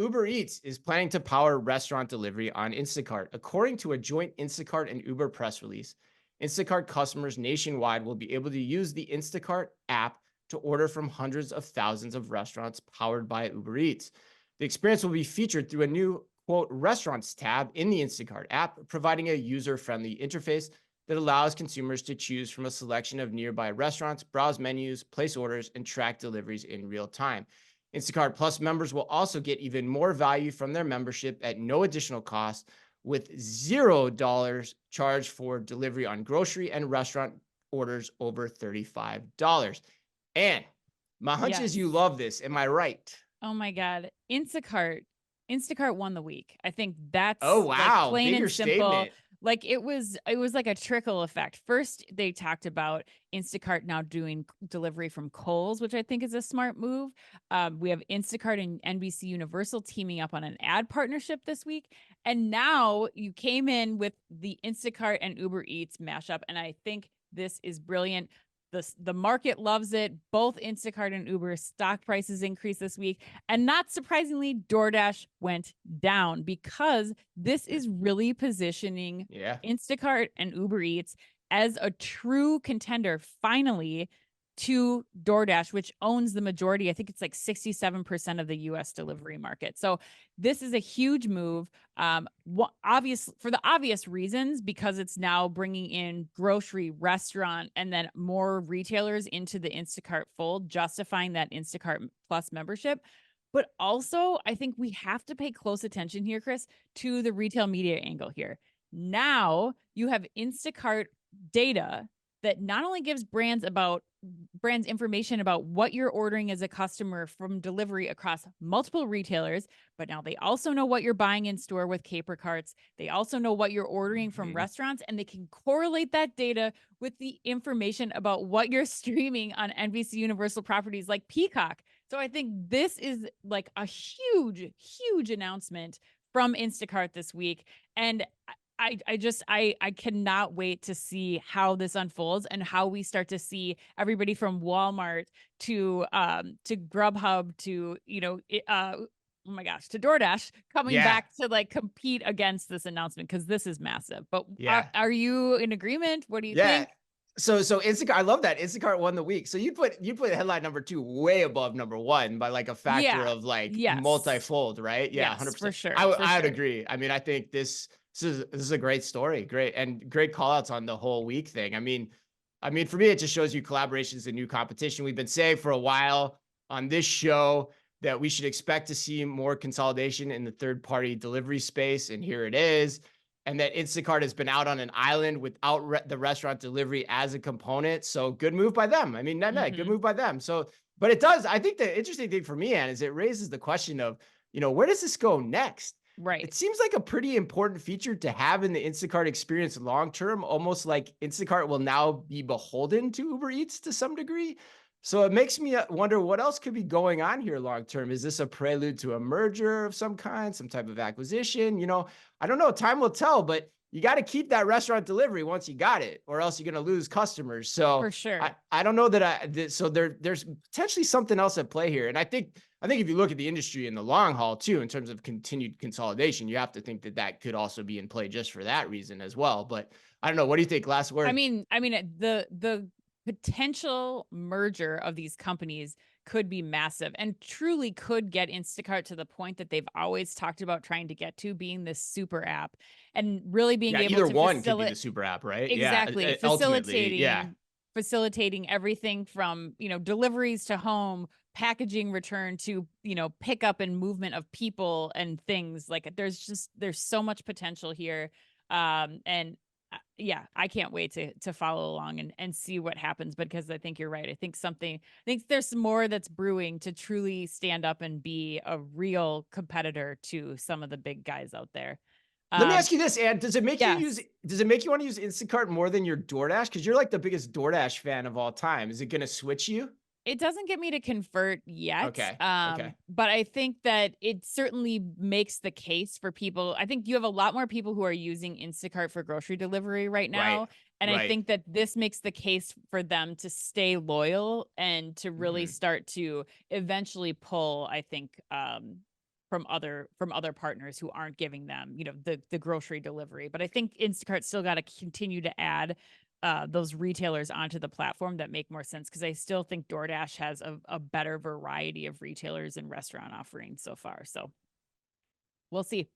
Uber Eats is planning to power restaurant delivery on Instacart. According to a joint Instacart and Uber press release, Instacart customers nationwide will be able to use the Instacart app to order from hundreds of thousands of restaurants powered by Uber Eats. The experience will be featured through a new, quote, restaurants tab in the Instacart app, providing a user friendly interface that allows consumers to choose from a selection of nearby restaurants, browse menus, place orders, and track deliveries in real time. Instacart Plus members will also get even more value from their membership at no additional cost, with $0 charged for delivery on grocery and restaurant orders over $35. And my hunch is Yes. you love this. Am I right? Oh my God. Instacart won the week. I think Oh, that's like wow. plain and Bigger simple. statement. Like it was like a trickle effect. First, they talked about Instacart now doing delivery from Kohl's, which I think is a smart move. We have Instacart and NBC Universal teaming up on an ad partnership this week. And now you came in with the Instacart and Uber Eats mashup. And I think this is brilliant. The market loves it. Both Instacart and Uber stock prices increased this week. And not surprisingly, DoorDash went down because this is really positioning Yeah. Instacart and Uber Eats as a true contender finally to DoorDash, which owns the majority. I think it's like 67% of the US delivery market. So this is a huge move. Obvious for the obvious reasons, because it's now bringing in grocery, restaurant, and then more retailers into the Instacart fold, justifying that Instacart Plus membership. But also, I think we have to pay close attention here, Chris, to the retail media angle here. Now you have Instacart data that not only gives brands information about what you're ordering as a customer from delivery across multiple retailers, but now they also know what you're buying in store with Caper Carts. They also know what you're ordering from Mhm. restaurants, and they can correlate that data with the information about what you're streaming on NBC Universal properties like Peacock. So I think this is like a huge, huge announcement from Instacart this week. And I cannot wait to see how this unfolds and how we start to see everybody from Walmart to Grubhub to oh my gosh, to DoorDash coming Yeah. back to like compete against this announcement, because this is massive. But are Yeah. are you in agreement? What do you Yeah. think? So Instacart, I love that. Instacart won the week. So you put headline number two way above number one by like a factor Yeah. of like Yes. multifold, right? Yeah, Yes, for 100%. sure. I would For I would sure. agree. I mean, I think this is a great story. Great and great call outs on the whole week thing. I mean, for me, it just shows you collaboration is a new competition. We've been saying for a while on this show that we should expect to see more consolidation in the third party delivery space. And here it is, and that Instacart has been out on an island without the restaurant delivery as a component. So good move by them. I mean, not good Mhm. move by them. So, but it does. I think the interesting thing for me, Ann, is it raises the question of, where does this go next? Right. It seems like a pretty important feature to have in the Instacart experience long term, almost like Instacart will now be beholden to Uber Eats to some degree. So it makes me wonder what else could be going on here long term. Is this a prelude to a merger of some kind, some type of acquisition? I don't know. Time will tell, but you got to keep that restaurant delivery once you got it, or else you're going to lose customers. So For I, sure. I don't know that so there's potentially something else at play here. And I think if you look at the industry in the long haul too, in terms of continued consolidation, you have to think that that could also be in play just for that reason as well. But I don't know. What do you think? Last I word. mean, I mean, the potential merger of these companies could be massive and truly could get Instacart to the point that they've always talked about trying to get to, being this super app and really being Yeah, able either to one could be the super app, right? Yeah, exactly ultimately, yeah. facilitating everything from, deliveries to home, packaging return to, pickup and movement of people and things. Like there's so much potential here. And yeah, I can't wait to follow along and see what happens, because I think you're right. I think there's more that's brewing to truly stand up and be a real competitor to some of the big guys out there. Let me Um, ask you this, Ann. yes. Does it make you want to use Instacart more than your DoorDash? Because you're like the biggest DoorDash fan of all time. Is it going to switch you? It doesn't get me to convert yet, Okay. Okay. but I think that it certainly makes the case for people. I think you have a lot more people who are using Instacart for grocery delivery right Right. now, and I Right. think that this makes the case for them to stay loyal and to really Mhm. start to eventually pull, I think, from other partners who aren't giving them, the grocery delivery. But I think Instacart's still got to continue to add those retailers onto the platform that make more sense, because I still think DoorDash has a better variety of retailers and restaurant offerings so far. So we'll see.